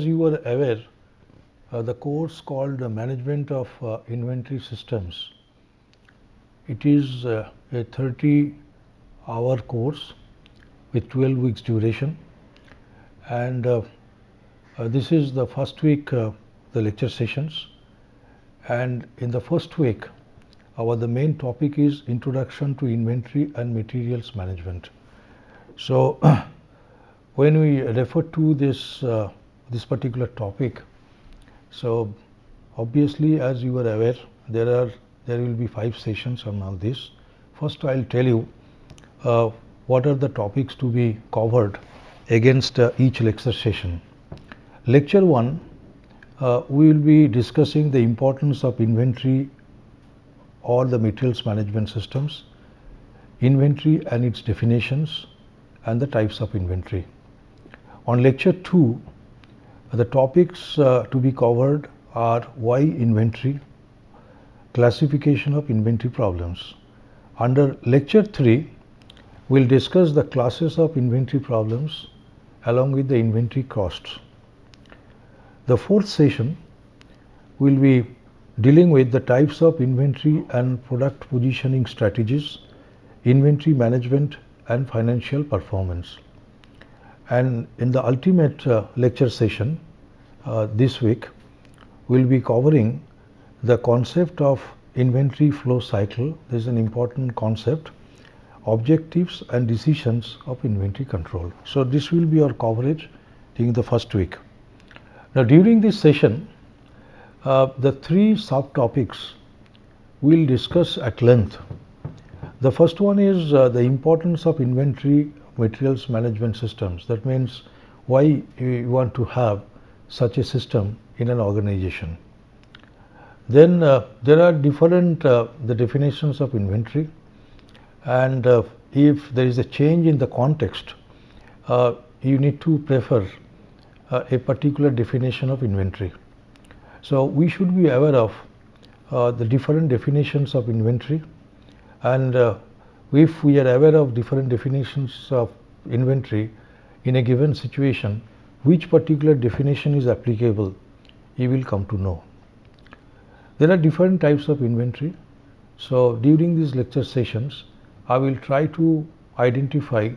as you are aware, the course called Management of Inventory Systems, it is a 30-hour course with 12 weeks duration, and this is the first week, the lecture sessions, and in the first week the main topic is Introduction to Inventory and Materials Management. So when we refer to this particular topic, so obviously, as you are aware, there will be 5 sessions on all this. First, I'll tell you what are the topics to be covered against each lecture session. Lecture 1, we will be discussing the importance of inventory or the materials management systems, inventory and its definitions, and the types of inventory. On lecture 2, the topics to be covered are why inventory, classification of inventory problems. Under lecture 3, we'll discuss the classes of inventory problems along with the inventory costs. The fourth session will be dealing with the types of inventory and product positioning strategies, inventory management and financial performance. And in the ultimate lecture session this week, we'll be covering the concept of inventory flow cycle. This is an important concept, objectives and decisions of inventory control. So this will be our coverage during the first week. Now during this session, the 3 subtopics we'll discuss at length. The first one is the importance of inventory materials management systems. That means why you want to have such a system in an organization. Then there are different the definitions of inventory, and if there is a change in the context, you need to prefer a particular definition of inventory. So we should be aware of the different definitions of inventory, and if we are aware of different definitions of inventory in a given situation, which particular definition is applicable, you will come to know. There are different types of inventory. So during these lecture sessions, I will try to identify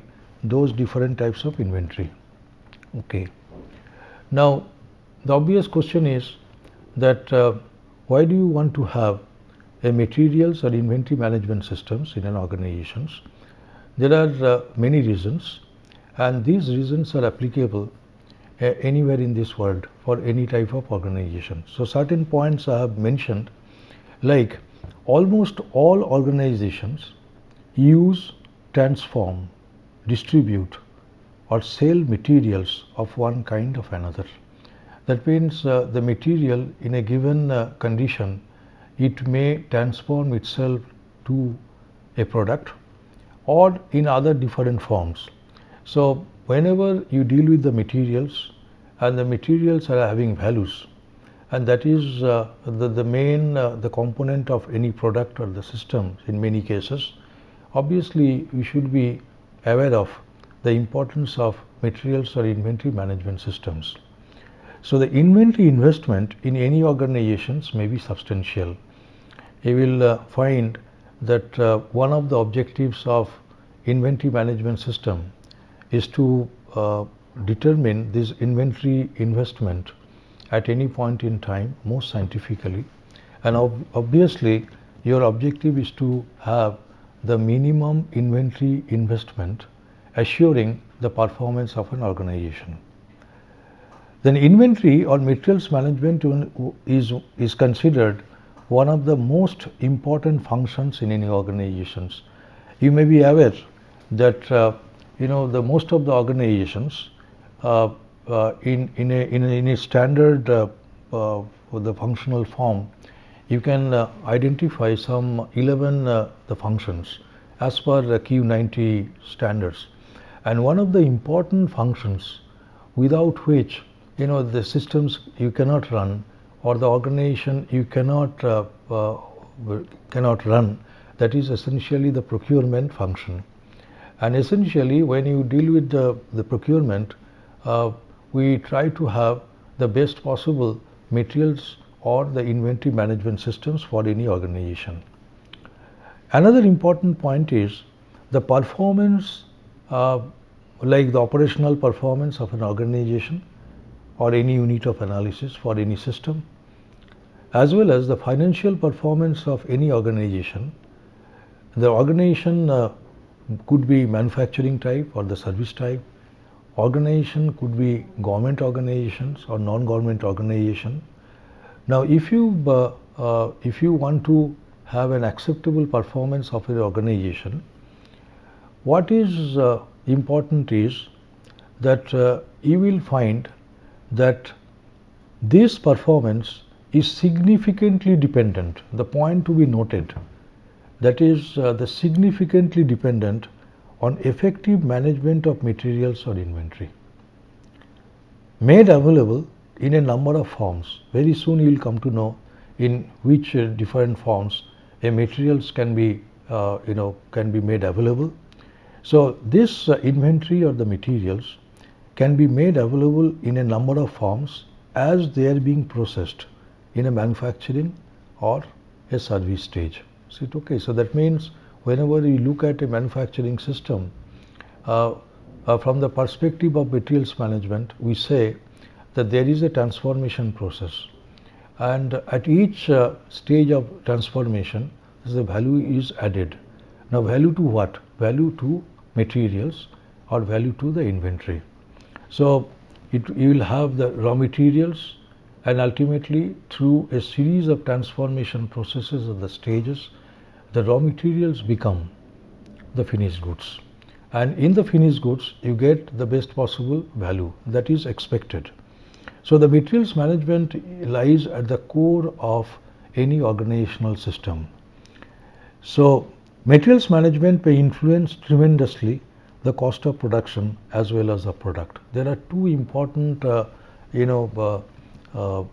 those different types of inventory. Okay. Now the obvious question is that why do you want to have a materials or inventory management systems in an organization? There are many reasons, and these reasons are applicable anywhere in this world for any type of organization. So certain points I have mentioned, like almost all organizations use, transform, distribute or sell materials of one kind or another. That means the material in a given condition, it may transform itself to a product or in other different forms. So whenever you deal with the materials, and the materials are having values, and that is the main the component of any product or the system in many cases, obviously we should be aware of the importance of materials or inventory management systems. So the inventory investment in any organizations may be substantial. You will find that one of the objectives of inventory management system is to determine this inventory investment at any point in time most scientifically, and obviously your objective is to have the minimum inventory investment assuring the performance of an organization. Then inventory or materials management is considered one of the most important functions in any organizations. You may be aware that the most of the organizations in a standard the functional form, you can identify some 11 the functions as per the Q90 standards, and one of the important functions without which the systems you cannot run or the organization you cannot run, that is essentially the procurement function. And essentially when you deal with the procurement, we try to have the best possible materials or the inventory management systems for any organization. Another important point is the performance, like the operational performance of an organization or any unit of analysis for any system, as well as the financial performance of any organization. The organization could be manufacturing type or the service type. Organization could be government organizations or non-government organization. Now, if you want to have an acceptable performance of an organization, what is important is that you will find that this performance is significantly dependent. The point to be noted, that is the significantly dependent on effective management of materials or inventory, made available in a number of forms. Very soon you will come to know in which different forms a materials can be made available. So this inventory or the materials can be made available in a number of forms as they are being processed in a manufacturing or a service stage. Okay, so that means whenever we look at a manufacturing system, from the perspective of materials management, we say that there is a transformation process, and at each stage of transformation the value is added. Now, value to what? Value to materials or value to the inventory. So you will have the raw materials, and ultimately through a series of transformation processes of the stages, the raw materials become the finished goods, and in the finished goods you get the best possible value that is expected. So the materials management lies at the core of any organizational system. So materials management may influence tremendously the cost of production as well as the product. There are two important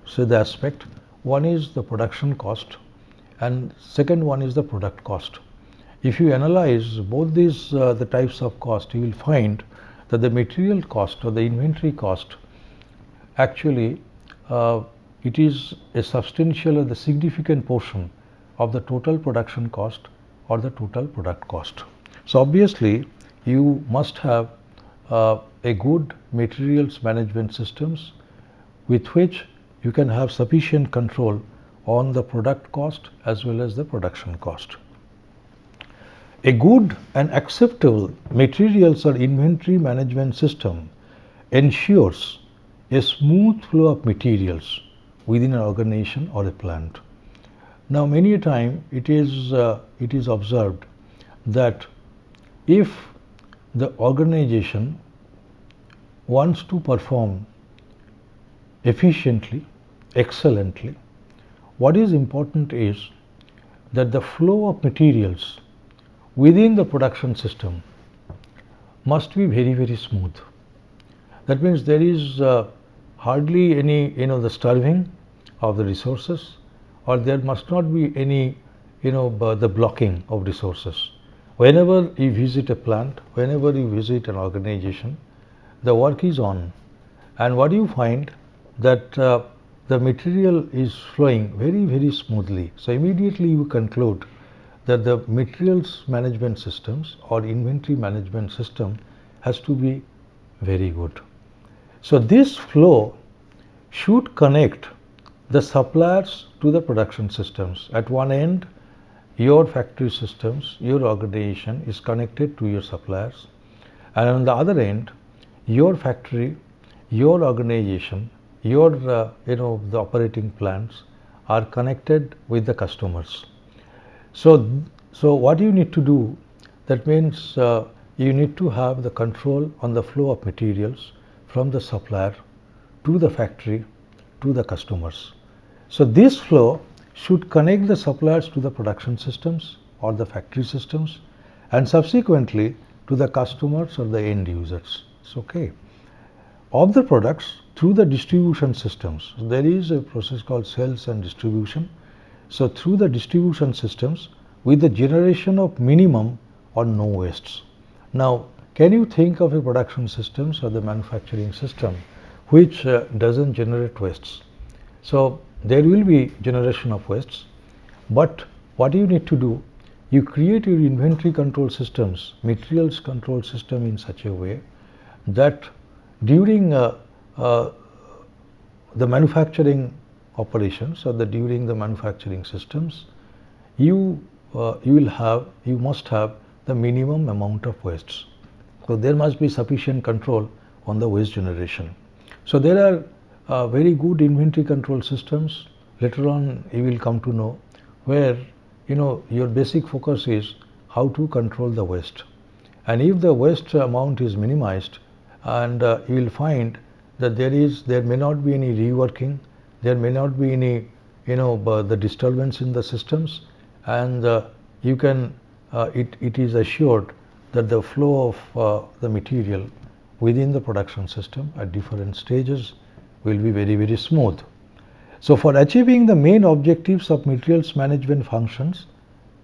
say the aspect. One is the production cost and second one is the product cost. If you analyze both these the types of cost, you will find that the material cost or the inventory cost actually it is a substantial or the significant portion of the total production cost or the total product cost. So obviously you must have a good materials management systems with which you can have sufficient control on the product cost as well as the production cost. A good and acceptable materials or inventory management system ensures a smooth flow of materials within an organization or a plant. Now, many a time it is observed that if the organization wants to perform efficiently, excellently, what is important is that the flow of materials within the production system must be very, very smooth. That means there is hardly any the starving of the resources, or there must not be any the blocking of resources. Whenever you visit a plant, whenever you visit an organization, the work is on, and what you find that the material is flowing very, very smoothly. So immediately you conclude that the materials management systems or inventory management system has to be very good. So this flow should connect the suppliers to the production systems. At one end, your factory systems, your organization is connected to your suppliers, and on the other end, your factory, your organization, your the operating plants are connected with the customers. So what you need to do, that means you need to have the control on the flow of materials from the supplier to the factory to the customers. So this flow should connect the suppliers to the production systems or the factory systems, and subsequently to the customers or the end users. Okay. Of the products through the distribution systems, there is a process called sales and distribution. So through the distribution systems with the generation of minimum or no wastes. Now, can you think of a production systems or the manufacturing system which doesn't generate wastes. So there will be generation of wastes, but what you need to do, you create your inventory control systems, materials control system in such a way that during the manufacturing operations or during the manufacturing systems, you must have the minimum amount of wastes. So there must be sufficient control on the waste generation. So there are very good inventory control systems. Later on you will come to know where your basic focus is how to control the waste. And if the waste amount is minimized, and you will find that there may not be any reworking, there may not be any the disturbance in the systems, and it is assured that the flow of the material within the production system at different stages will be very, very smooth. So for achieving the main objectives of materials management functions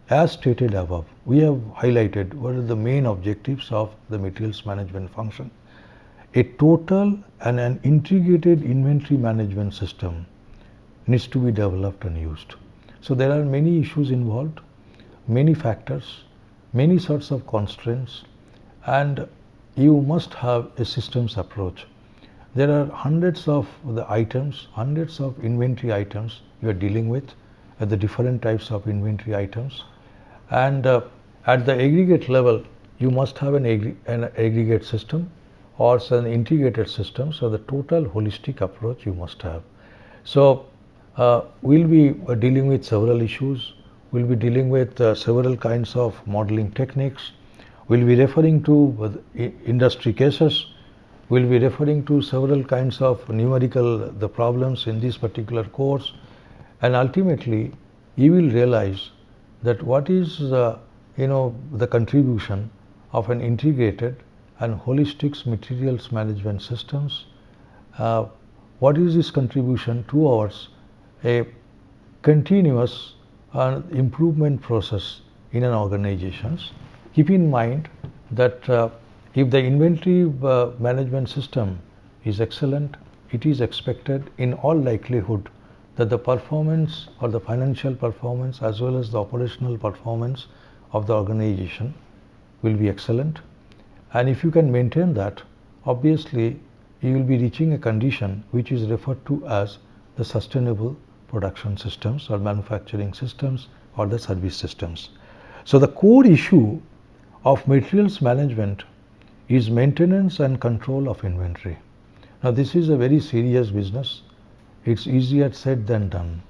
as stated above, we have highlighted what are the main objectives of the materials management function. A total and an integrated inventory management system needs to be developed and used. So there are many issues involved, many factors, many sorts of constraints, and you must have a systems approach. There are hundreds of the items, hundreds of inventory items you are dealing with at the different types of inventory items, and at the aggregate level you must have an aggregate system or an integrated system. So the total holistic approach you must have. So we'll be dealing with several issues. We'll be dealing with several kinds of modeling techniques. We'll be referring to industry cases. We'll be referring to several kinds of numerical problems in this particular course, and ultimately you will realize that what is the contribution of an integrated and holistic materials management systems. What is this contribution towards a continuous improvement process in an organization? Keep in mind that if the inventory management system is excellent, it is expected in all likelihood that the performance or the financial performance as well as the operational performance of the organization will be excellent. And if you can maintain that, obviously you will be reaching a condition which is referred to as the sustainable production systems or manufacturing systems or the service systems. So the core issue of materials management is maintenance and control of inventory. Now this is a very serious business. It's easier said than done.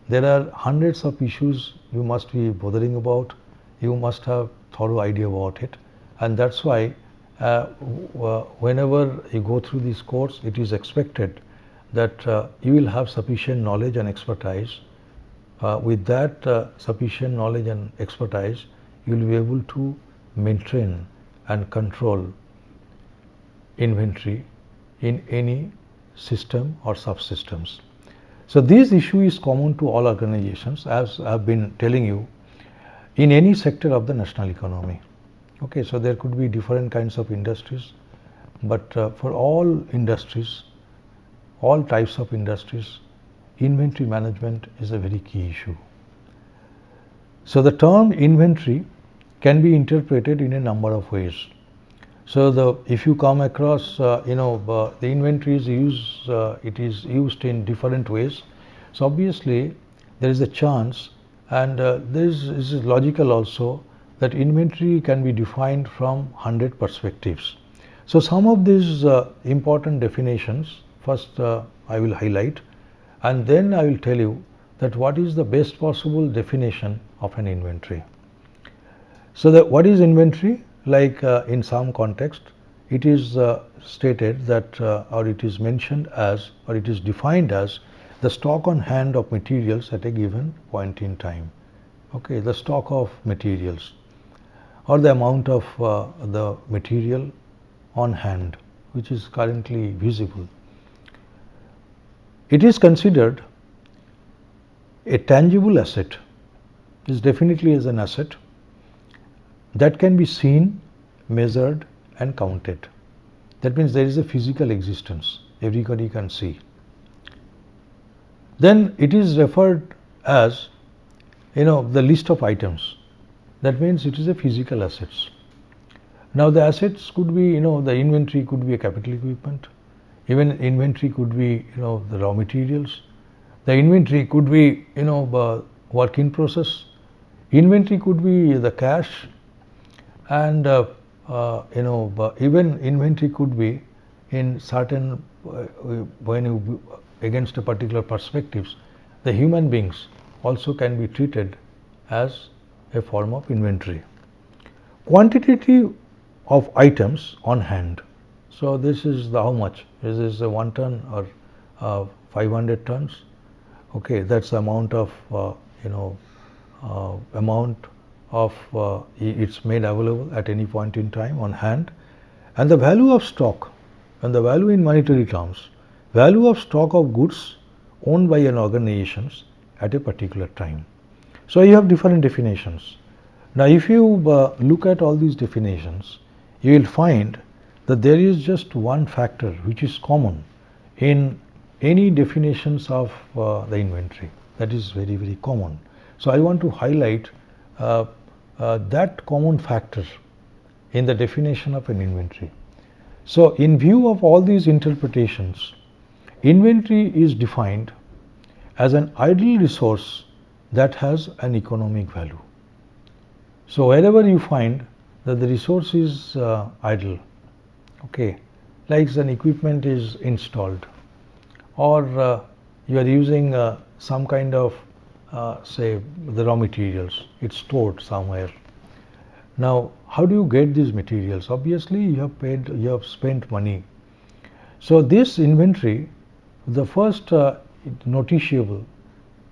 There are hundreds of issues you must be bothering about. You must have thorough idea about it, and that's why whenever you go through this course, it is expected that you will have sufficient knowledge and expertise. With that sufficient knowledge and expertise, you will be able to maintain and control inventory in any system or subsystems. So this issue is common to all organizations, as I have been telling you, in any sector of the national economy. Okay, so there could be different kinds of industries, but for all industries, all types of industries, inventory management is a very key issue. So the term inventory can be interpreted in a number of ways. So if you come across the inventory is used, it is used in different ways. So obviously there is a chance, and this is logical also, that inventory can be defined from 100 perspectives. So some of these important definitions first I will highlight, and then I will tell you that what is the best possible definition of an inventory. So what is inventory? Like in some context, it is stated that or it is mentioned as, or it is defined as the stock on hand of materials at a given point in time. Okay, the stock of materials or the amount of the material on hand which is currently visible. It is considered a tangible asset, is definitely as an asset that can be seen, measured and counted. That means there is a physical existence. everybody can see. Then it is referred as the list of items. That means it is a physical assets. Now the assets could be the inventory could be a capital equipment, even inventory could be the raw materials, the inventory could be work in process, inventory could be the cash, and even inventory could be in certain when you against a particular perspectives, the human beings also can be treated as a form of inventory. Quantity of items on hand. So this is the how much? Is this a 1 ton or 500 tons? Okay, that's the amount of it's made available at any point in time on hand, and the value of stock, and the value in monetary terms, value of stock of goods owned by an organization at a particular time. So you have different definitions. Now if you look at all these definitions, you will find that there is just one factor which is common in any definitions of the inventory. That is very, very common. So I want to highlight that common factor in the definition of an inventory. So in view of all these interpretations, inventory is defined as an idle resource that has an economic value. So wherever you find that the resource is idle, okay, like an equipment is installed, or you are using some kind of say the raw materials, it's stored somewhere. Now how do you get these materials? Obviously you have spent money. So this inventory, the first noticeable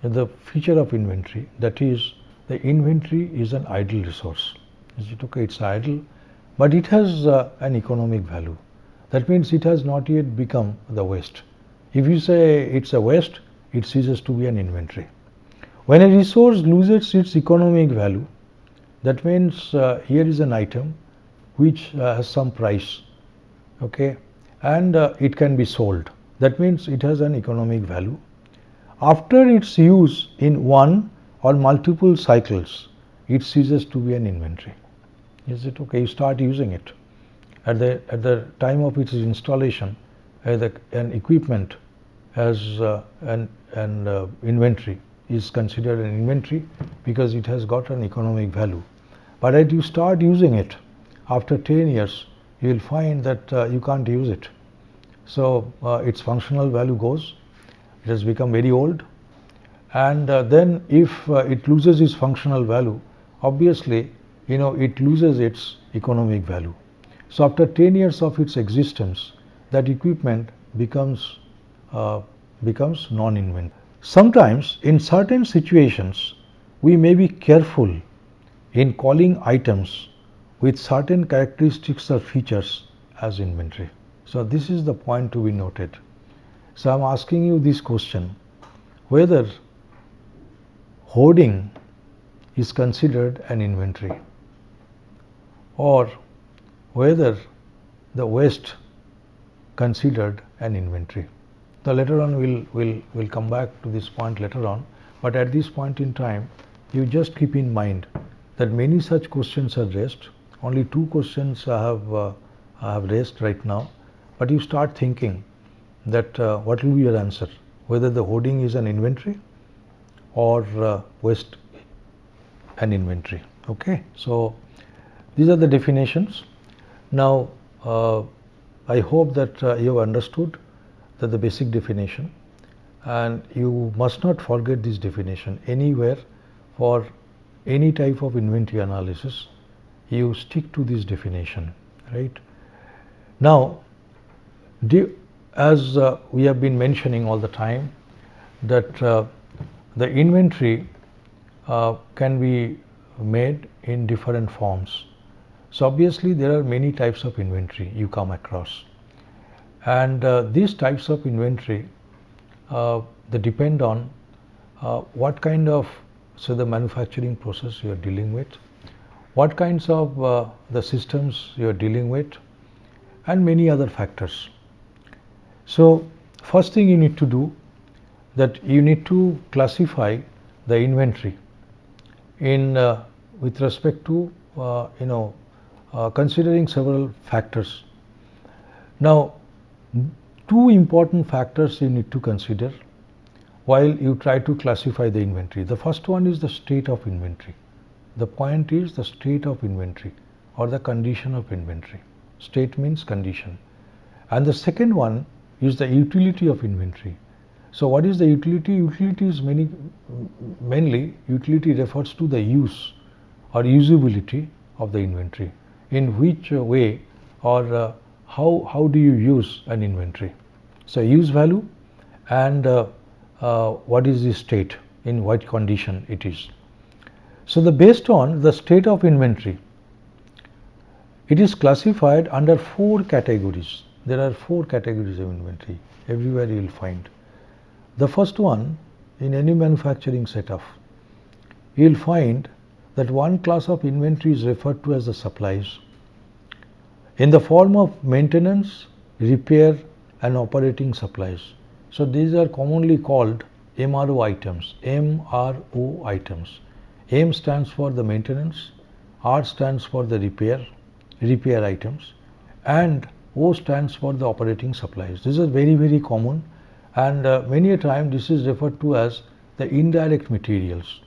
the feature of inventory, that is the inventory is an idle resource. Is it okay? It's idle, but it has an economic value. That means it has not yet become the waste. If you say it's a waste, it ceases to be an inventory. When a resource loses its economic value, that means here is an item which has some price, okay, and it can be sold. That means it has an economic value. After its use in one or multiple cycles, it ceases to be an inventory. Is it okay? You start using it. At the time of its installation, an equipment as an inventory is considered an inventory because it has got an economic value. But as you start using it, after 10 years, you will find that you can't use it. So its functional value goes. It has become very old, and then if it loses its functional value, obviously it loses its economic value. So after 10 years of its existence, that equipment becomes non-inventory. Sometimes in certain situations we may be careful in calling items with certain characteristics or features as inventory. So this is the point to be noted. So I am asking you this question, whether hoarding is considered an inventory, or whether the waste considered an inventory. So later on we'll come back to this point later on, but at this point in time you just keep in mind that many such questions are raised. Only 2 questions I have raised right now, but you start thinking that what will be your answer, whether the hoarding is an inventory or waste an inventory. Okay, so these are the definitions. Now I hope that you have understood that the basic definition, and you must not forget this definition anywhere. For any type of inventory analysis, you stick to this definition, right? Now as we have been mentioning all the time, that the inventory can be made in different forms. So obviously there are many types of inventory you come across, and these types of inventory they depend on what kind of the manufacturing process you are dealing with, what kinds of the systems you are dealing with, and many other factors. So first thing you need to do, that you need to classify the inventory in with respect to considering several factors. Now, two important factors you need to consider while you try to classify the inventory. The first one is the state of inventory. The point is the state of inventory or the condition of inventory. State means condition. And the second one is the utility of inventory. So what is the utility? Utility is mainly utility refers to the use or usability of the inventory. In which way or how do you use an inventory? So use value and what is the state, in what condition it is. So based on the state of inventory, it is classified under 4 categories. There are 4 categories of inventory. Everywhere you will find. The first one, in any manufacturing setup, you will find that one class of inventory is referred to as the supplies, in the form of maintenance, repair and operating supplies. So these are commonly called MRO items. MRO items. M stands for the maintenance, R stands for the repair items, and O stands for the operating supplies. This is very common, and many a time this is referred to as the indirect materials.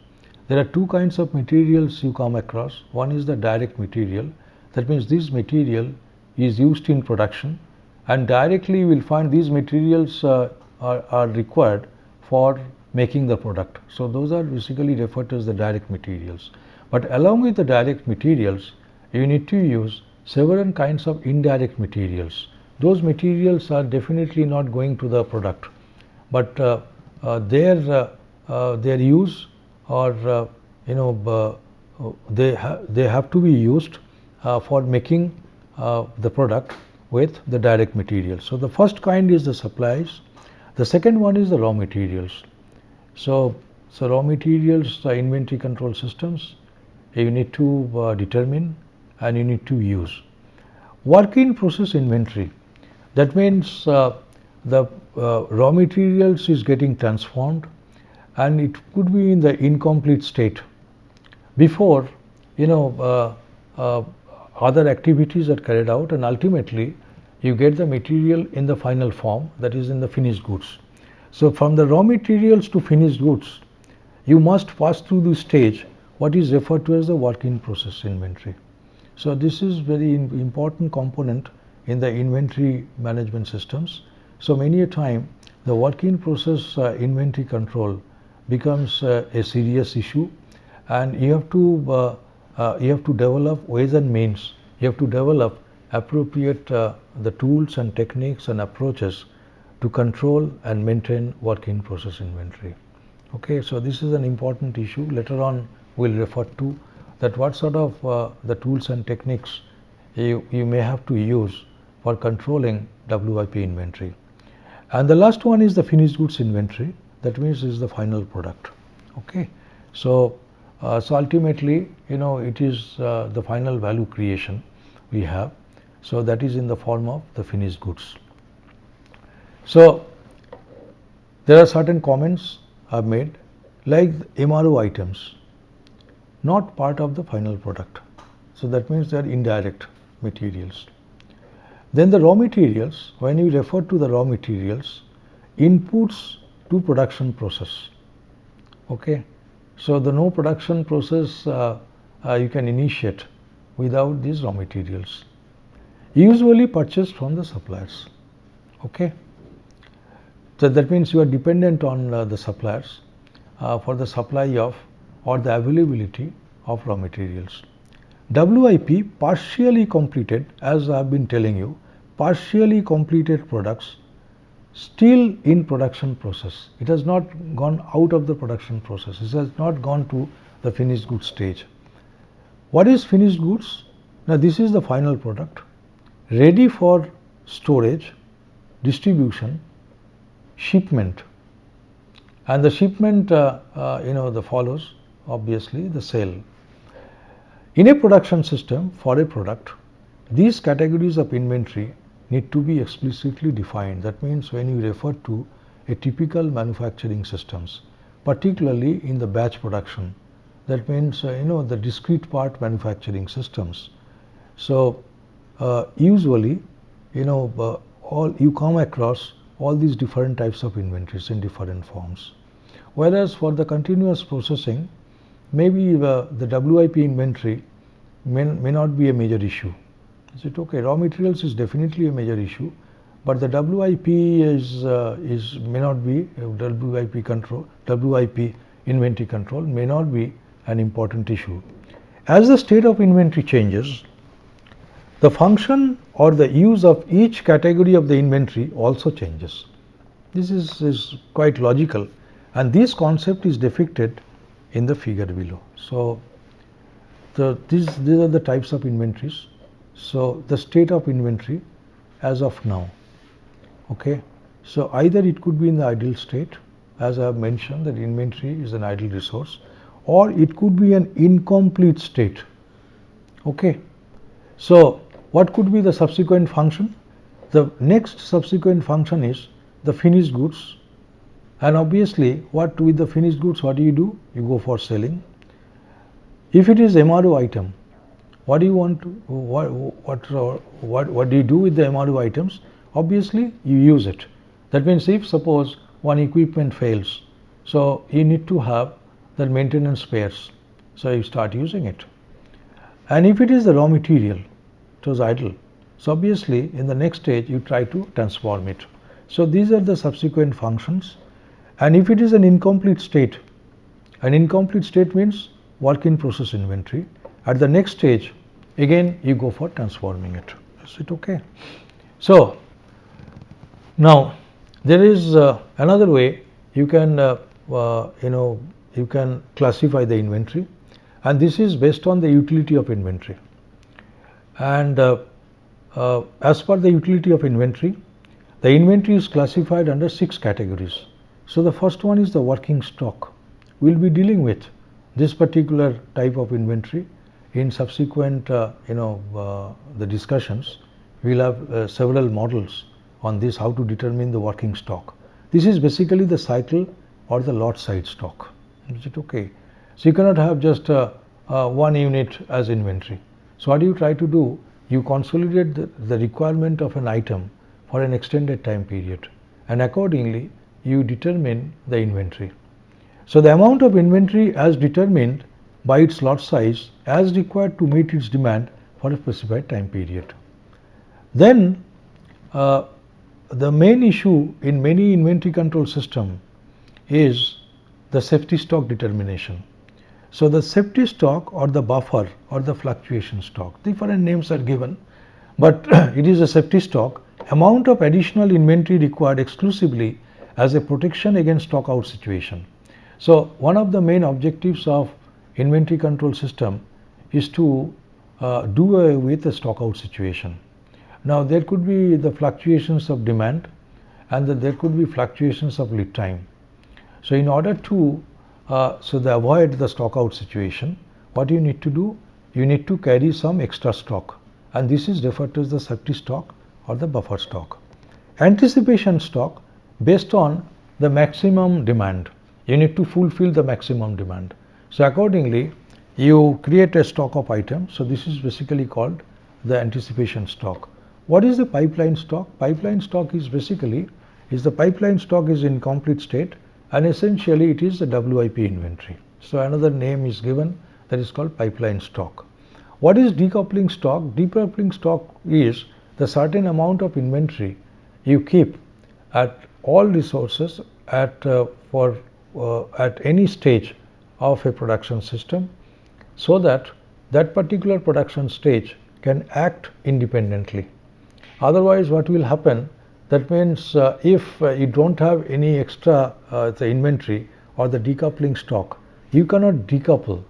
There are 2 kinds of materials you come across. One is the direct material. That means this material is used in production, and directly you will find these materials are required for making the product. So those are basically referred to as the direct materials. But along with the direct materials, you need to use several kinds of indirect materials. Those materials are definitely not going to the product, but their use or they have to be used for making the product with the direct materials. So the first kind is the supplies. The second one is the raw materials. So raw materials, the inventory control systems, you need to determine and you need to use. Work in process inventory. That means the raw materials is getting transformed, and it could be in the incomplete state before other activities are carried out, and ultimately you get the material in the final form, that is in the finished goods. So from the raw materials to finished goods, you must pass through the stage what is referred to as the work in process inventory. So this is very important component in the inventory management systems. So many a time the work in process inventory control becomes a serious issue, and you have to develop ways and means. You have to develop appropriate the tools and techniques and approaches to control and maintain work in process inventory. Okay, so this is an important issue. Later on we'll refer to that what sort of the tools and techniques you may have to use for controlling WIP inventory. And the last one is the finished goods inventory. That means is the final product. Okay, so ultimately it is the final value creation we have. So that is in the form of the finished goods. So there are certain comments I've made, like MRO items, not part of the final product. So that means they are indirect materials. Then the raw materials, when you refer to the raw materials, inputs to production process. Okay, so the no production process you can initiate without these raw materials, usually purchased from the suppliers. Okay, so that means you are dependent on the suppliers for the supply of or the availability of raw materials. WIP, partially completed, as I have been telling you, partially completed products still in production process. It has not gone out of the production process. It has not gone to the finished goods stage. What is finished goods? Now this is the final product, ready for storage, distribution, shipment. And the shipment the follows obviously the sale. In a production system for a product, these categories of inventory need to be explicitly defined. That means when you refer to a typical manufacturing systems, particularly in the batch production, that means the discrete part manufacturing systems. So usually all you come across all these different types of inventories in different forms. Whereas for the continuous processing, maybe the WIP inventory may not be a major issue. Is it okay? Raw materials is definitely a major issue, but the WIP may not be WIP control. WIP inventory control may not be an important issue. As the state of inventory changes, the function or the use of each category of the inventory also changes. This is quite logical, and this concept is depicted in the figure below. So these are the types of inventories. So the state of inventory as of now. Okay. So either it could be in the idle state, as I have mentioned that inventory is an idle resource, or it could be an incomplete state. Okay. So what could be the subsequent function? The next subsequent function is the finished goods, and obviously what with the finished goods, what do? You go for selling. If it is MRO item, what do you want to, what do you do with the MRO items? Obviously you use it. That means if suppose one equipment fails, so you need to have the maintenance spares, so you start using it. And if it is the raw material, it was idle, so obviously in the next stage you try to transform it. So these are the subsequent functions. And if it is an incomplete state means work in process inventory. At the next stage, again you go for transforming it. Is it okay? So now there is another way you can you can classify the inventory, and this is based on the utility of inventory. And as per the utility of inventory, the inventory is classified under 6 categories. So the first one is the working stock. We will be dealing with this particular type of inventory in subsequent the discussions. We will have several models on this, how to determine the working stock. This is basically the cycle or the lot side stock. Is it okay? So you cannot have just one unit as inventory. So what do you try to do? You consolidate the requirement of an item for an extended time period, and accordingly you determine the inventory. So the amount of inventory as determined by its lot size as required to meet its demand for a specified time period. Then the main issue in many inventory control system is the safety stock determination. So the safety stock or the buffer or the fluctuation stock, different names are given, but it is a safety stock, amount of additional inventory required exclusively as a protection against stock out situation. So one of the main objectives of inventory control system is to do away with the stock out situation. Now there could be the fluctuations of demand, and there could be fluctuations of lead time. So in order to avoid the stock out situation, what you need to do? You need to carry some extra stock, and this is referred to as the safety stock or the buffer stock. Anticipation stock, based on the maximum demand. You need to fulfill the maximum demand. So accordingly, you create a stock of items. So this is basically called the anticipation stock. What is the pipeline stock? Pipeline stock is basically the pipeline stock is in complete state, and essentially it is the WIP inventory. So another name is given, that is called pipeline stock. What is decoupling stock? Decoupling stock is the certain amount of inventory you keep at all resources at any stage of a production system, so that that particular production stage can act independently. Otherwise, what will happen? That means if you don't have any extra the inventory or the decoupling stock, you cannot decouple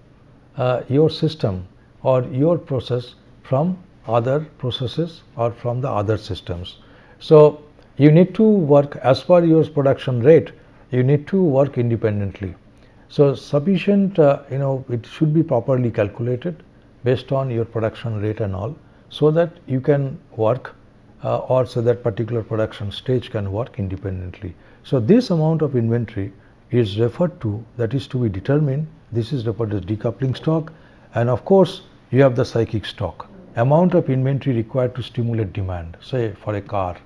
your system or your process from other processes or from the other systems. So you need to work as per your production rate. You need to work independently. So sufficient, it should be properly calculated based on your production rate and all, so that you can work or so that particular production stage can work independently. So this amount of inventory is referred to, that is to be determined. This is referred to as decoupling stock, and of course you have the cyclic stock, amount of inventory required to stimulate demand, say for a car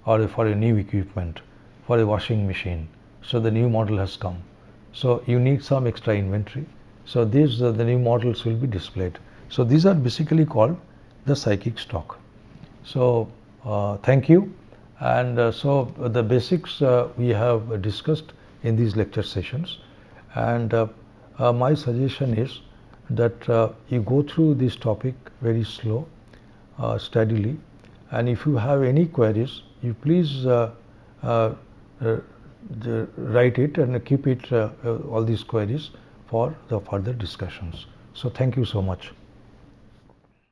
or for a new equipment, for a washing machine. So the new model has come, so you need some extra inventory. So these the new models will be displayed. So these are basically called the cyclic stock. So thank you, and so the basics we have discussed in these lecture sessions, and my suggestion is that you go through this topic very slow, steadily, and if you have any queries, you please write it and keep it all these queries for the further discussions. So thank you so much.